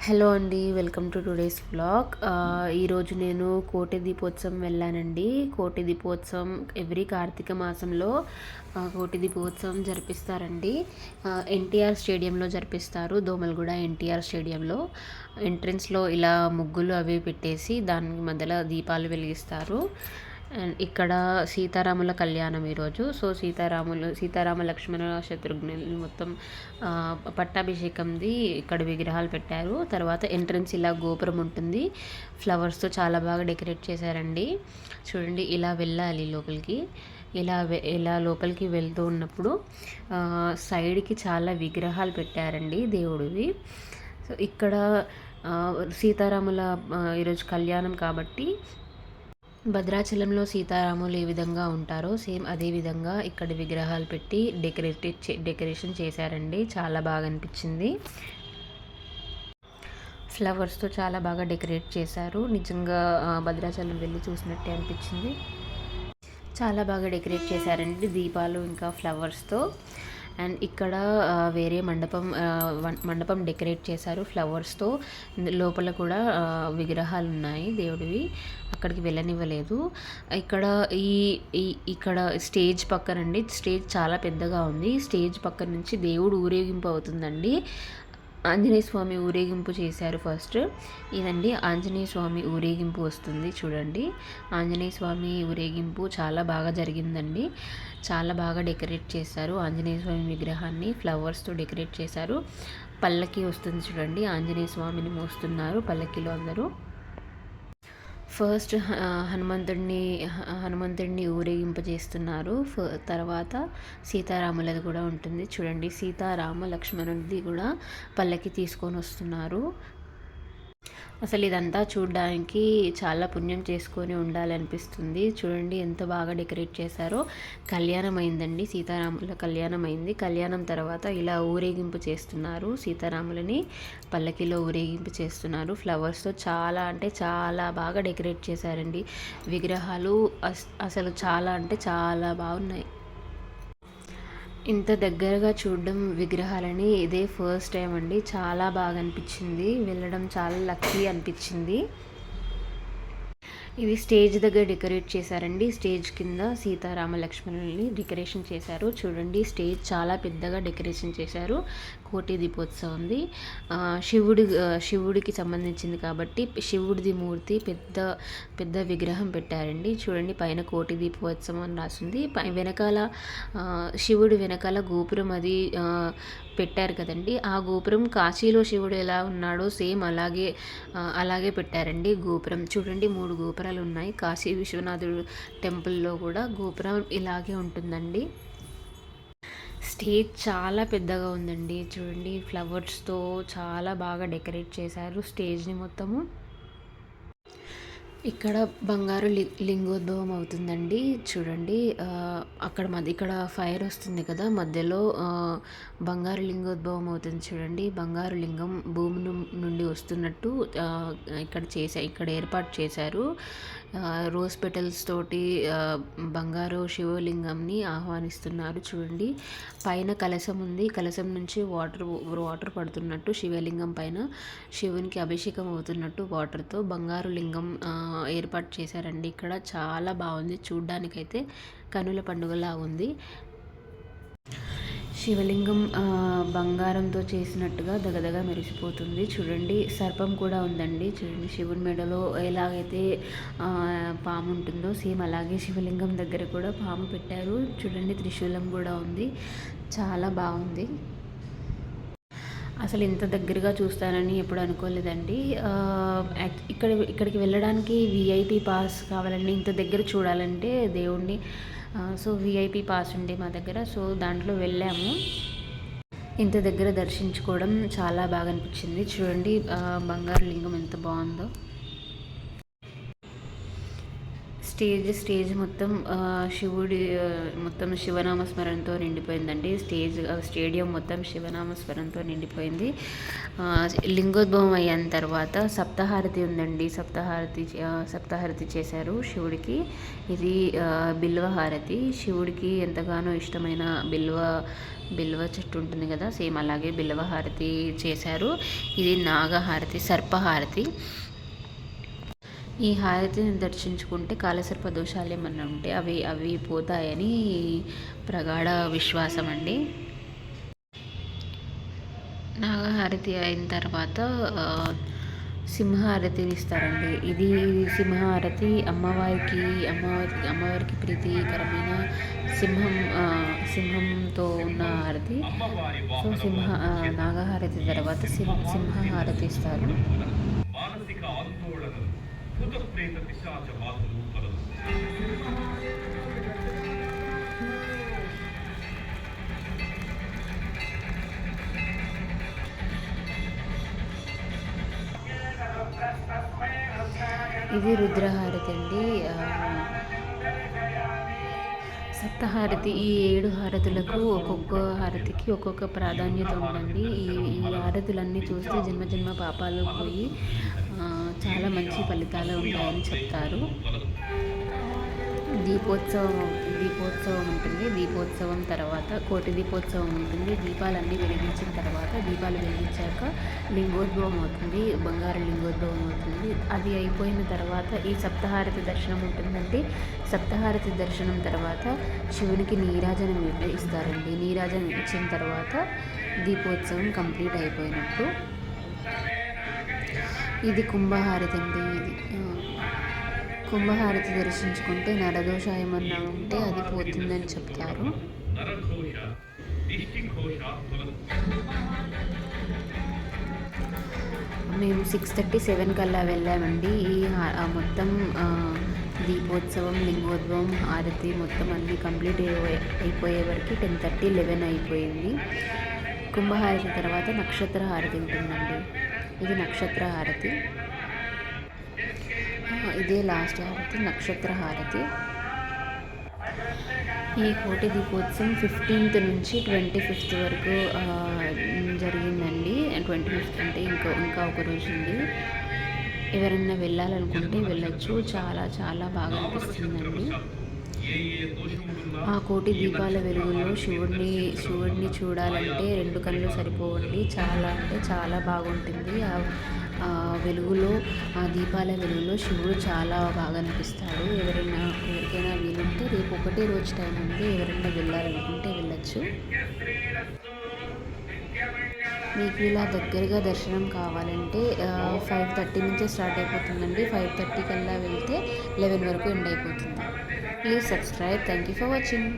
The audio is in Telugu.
హలో అండి, వెల్కమ్ టు టుడేస్ వ్లాగ్. ఈరోజు నేను కోటి దీపోత్సవం వెళ్ళానండి. కోటి దీపోత్సవం ఎవ్రీ కార్తీక మాసంలో కోటి దీపోత్సవం జరిపిస్తారండి. ఎన్టీఆర్ స్టేడియంలో జరిపిస్తారు. దోమలగూడ ఎన్టీఆర్ స్టేడియంలో ఎంట్రన్స్లో ఇలా ముగ్గులు అవి పెట్టేసి దాని మధ్యలో దీపాలు వెలిగిస్తారు. అండ్ ఇక్కడ సీతారాముల కళ్యాణం ఈరోజు. సో సీతారామ లక్ష్మణ శత్రుఘ్నులు మొత్తం పట్టాభిషేకంది ఇక్కడ విగ్రహాలు పెట్టారు. తర్వాత ఎంట్రన్స్ ఇలా గోపురం ఉంటుంది, ఫ్లవర్స్తో చాలా బాగా డెకరేట్ చేశారండి. చూడండి, ఇలా వెళ్ళాలి లోపలికి. ఇలా లోపలికి వెళ్తూ ఉన్నప్పుడు సైడ్కి చాలా విగ్రహాలు పెట్టారండి దేవుడివి. సో ఇక్కడ సీతారాముల ఈరోజు కళ్యాణం కాబట్టి భద్రాచలంలో సీతారాములు ఏ విధంగా ఉంటారో సేమ్ అదే విధంగా ఇక్కడ విగ్రహాలు పెట్టి డెకరేషన్ చేశారండి. చాలా బాగా అనిపించింది. ఫ్లవర్స్తో చాలా బాగా డెకరేట్ చేశారు. నిజంగా భద్రాచలం వెళ్ళి చూసినట్టే అనిపించింది. చాలా బాగా డెకరేట్ చేశారండి దీపాలు ఇంకా ఫ్లవర్స్తో. అండ్ ఇక్కడ వేరే మండపం డెకరేట్ చేశారు ఫ్లవర్స్తో. లోపల కూడా విగ్రహాలు ఉన్నాయి దేవుడివి, అక్కడికి వెళ్ళనివ్వలేదు. ఇక్కడ స్టేజ్ పక్కనండి, స్టేజ్ చాలా పెద్దగా ఉంది. స్టేజ్ పక్కన నుంచి దేవుడు ఊరేగింపు అవుతుందండి. ఆంజనేయ స్వామి ఊరేగింపు చేశారు ఫస్ట్. ఇదండి ఆంజనేయ స్వామి ఊరేగింపు వస్తుంది చూడండి. ఆంజనేయ స్వామి ఊరేగింపు చాలా బాగా జరిగిందండి. చాలా బాగా డెకరేట్ చేశారు ఆంజనేయ స్వామి విగ్రహాన్ని, ఫ్లవర్స్తో డెకరేట్ చేశారు. పల్లకి వస్తుంది చూడండి, ఆంజనేయ స్వామిని మోస్తున్నారు పల్లకిలో అందరూ. ఫస్ట్ హనుమంతుడిని ఊరేగింపజేస్తున్నారు. తర్వాత సీతారాములది కూడా ఉంటుంది చూడండి. సీతారామ లక్ష్మణుడిది కూడా పల్లకి తీసుకొని వస్తున్నారు. అసలు ఇదంతా చూడడానికి చాలా పుణ్యం చేసుకొని ఉండాలనిపిస్తుంది. చూడండి ఎంత బాగా డెకరేట్ చేశారో. కళ్యాణం అయిందండి, సీతారాముల కళ్యాణం అయింది. కళ్యాణం తర్వాత ఇలా ఊరేగింపు చేస్తున్నారు, సీతారాములని పల్లకిలో ఊరేగింపు చేస్తున్నారు. ఫ్లవర్స్తో చాలా అంటే చాలా బాగా డెకరేట్ చేశారండి. విగ్రహాలు అసలు చాలా అంటే చాలా బాగున్నాయి. ఇంత దగ్గరగా చూడడం విగ్రహాలని ఇదే ఫస్ట్ టైం అండి. చాలా బాగా అనిపించింది, వెళ్ళడం చాలా లక్కీ అనిపించింది. ఇది స్టేజ్ దగ్గర డెకరేట్ చేశారండి. స్టేజ్ కింద సీతారామ లక్ష్మణుల్ని డెకరేషన్ చేశారు చూడండి. స్టేజ్ చాలా పెద్దగా డెకరేషన్ చేశారు. కోటి దీపోత్సవంది శివుడికి సంబంధించింది కాబట్టి శివుడిది మూర్తి పెద్ద విగ్రహం పెట్టారండి. చూడండి, పైన కోటి దీపోత్సవం అని రాసింది. వెనకాల శివుడు వెనకాల గోపురం అది పెట్టారు కదండి. ఆ గోపురం కాశీలో శివుడు ఎలా ఉన్నాడో సేమ్ అలాగే పెట్టారండి గోపురం. చూడండి, 3 గోపురాలు ఉన్నాయి. కాశీ విశ్వనాథుడు టెంపుల్లో కూడా గోపురం ఇలాగే ఉంటుందండి. స్టేజ్ చాలా పెద్దగా ఉందండి. చూడండి, ఫ్లవర్స్తో చాలా బాగా డెకరేట్ చేశారు స్టేజ్ని మొత్తము. ఇక్కడ బంగారు లింగోద్భవం అవుతుందండి. చూడండి, ఇక్కడ ఫైర్ వస్తుంది కదా, మధ్యలో బంగారు లింగోద్భవం అవుతుంది చూడండి. బంగారు లింగం భూమి నుండి వస్తున్నట్టు ఇక్కడ ఏర్పాటు చేశారు. రోజ్ పెటల్స్ తోటి బంగారు శివలింగంని ఆహ్వానిస్తున్నారు చూడండి. పైన కలశం ఉంది, కలశం నుంచి వాటర్ పడుతున్నట్టు శివలింగం పైన శివునికి అభిషేకం అవుతున్నట్టు వాటర్తో బంగారు లింగం ఏర్పాటు చేశారండి. ఇక్కడ చాలా బాగుంది, చూడ్డానికైతే కనుల పండుగలా ఉంది. శివలింగం బంగారంతో చేసినట్టుగా దగదగ మెరిసిపోతుంది. చూడండి, సర్పం కూడా ఉందండి. చూడండి, శివుని మెడలో ఎలాగైతే పాము ఉంటుందో సేమ్ అలాగే శివలింగం దగ్గర కూడా పాము పెట్టారు. చూడండి, త్రిశూలం కూడా ఉంది. చాలా బాగుంది. అసలు ఇంత దగ్గరగా చూస్తానని ఎప్పుడు అనుకోలేదండి. ఇక్కడికి వెళ్ళడానికి విఐపి పాస్ కావాలండి, ఇంత దగ్గర చూడాలంటే దేవుణ్ణి. సో విఐపి పాస్ ఉండే మా దగ్గర, సో దాంట్లో వెళ్ళాము. ఇంత దగ్గర దర్శించుకోవడం చాలా బాగా అనిపించింది. చూడండి, బంగారు లింగం ఎంత బాగుందో. స్టేజ్ మొత్తం శివుడి మొత్తం శివనామస్మరణతో నిండిపోయిందండి. స్టేడియం మొత్తం శివనామస్మరణతో నిండిపోయింది. లింగోద్భవం అయిన తర్వాత సప్తహారతి ఉందండి. సప్తహారతి చేశారు శివుడికి. ఇది బిల్వహారతి. శివుడికి ఎంతగానో ఇష్టమైన బిల్వ చెట్టు ఉంటుంది కదా, సేమ్ అలాగే బిల్వహారతి చేశారు. ఇది నాగహారతి, సర్పహారతి. ఈ హారతిని దర్శించుకుంటే కాలసర్ప దోషాలు ఏమన్నా ఉంటే అవి పోతాయని ప్రగాఢ విశ్వాసం అండి. నాగహారతి అయిన తర్వాత సింహహారతిని ఇస్తారండి. ఇది సింహహారతి అమ్మవారికి ప్రీతికరమైన సింహంతో ఉన్న హారతి. సో నాగహారతి తర్వాత సింహహారతి ఇస్తారు. ఇది రుద్రహారతి అండి. సప్తహారతి, ఈ 7 హారతులకు ఒక్కొక్క హారతికి ఒక్కొక్క ప్రాధాన్యత ఉందండి. ఈ హారతులన్నీ చూస్తే జన్మజన్మ పాపాలు పోయి చాలా మంచి ఫలితాలు ఉంటాయని చెప్తారు. దీపోత్సవం ఉంటుంది. దీపోత్సవం తర్వాత కోటి దీపోత్సవం ఉంటుంది. దీపాలన్నీ వెలిగించిన తర్వాత, దీపాలు వెలిగించాక లింగోద్భవం అవుతుంది, బంగారు లింగోద్భవం అవుతుంది. అది అయిపోయిన తర్వాత ఈ సప్తహారతి దర్శనం ఉంటుందంటే, సప్తహారతి దర్శనం తర్వాత శివునికి నీరాజనం ఇస్తారండి. నీరాజనం ఇచ్చిన తర్వాత దీపోత్సవం కంప్లీట్ అయిపోయినట్టు. ఇది కుంభహారతి అండి. కుంభహారతి దర్శించుకుంటే నరదోష ఏమన్నా ఉంటే అది పోతుందని చెప్తారు. మేము 6:37 కల్లా వెళ్ళామండి. ఈ మొత్తం దీపోత్సవం, లింగోద్భవం, హారతి మొత్తం అన్నీ కంప్లీట్ అయిపోయే వరకు 10:30, 11 అయిపోయింది. కుంభహారతి తర్వాత నక్షత్ర హారతి ఉంటుందండి. ఇది నక్షత్ర హారతి. ఇదే లాస్ట్ హారతి, నక్షత్ర హారతి. ఈ కోటి దీపోత్సవం 15th నుంచి 25th వరకు జరిగిందండి. 25th అంటే ఇంకా ఒక రోజు ఉంది. ఎవరన్నా వెళ్ళాలనుకుంటే వెళ్ళొచ్చు. చాలా చాలా బాగా అనిపిస్తుందండి. ఆ కోటి దీపాల వెలుగులో శివుడిని చూడాలంటే 2 కళ్ళు సరిపోవండి. చాలా అంటే చాలా బాగుంటుంది. ఆ వెలుగులో, ఆ దీపాల వెలుగులో శివుడు చాలా బాగా అనిపిస్తాడు. ఎవరికైనా వీలుంటే రేపు ఒకటే రోజు టైం ఉంది. ఎవరైనా వెళ్ళాలనుకుంటే వెళ్ళచ్చు. మీకు ఇలా దగ్గరగా దర్శనం కావాలంటే 5:30 నుంచే స్టార్ట్ అయిపోతుందండి. 5:30 కల్లా వెళ్తే 11 వరకు ఎండ్ అయిపోతుంది. Please subscribe. Thank you for watching.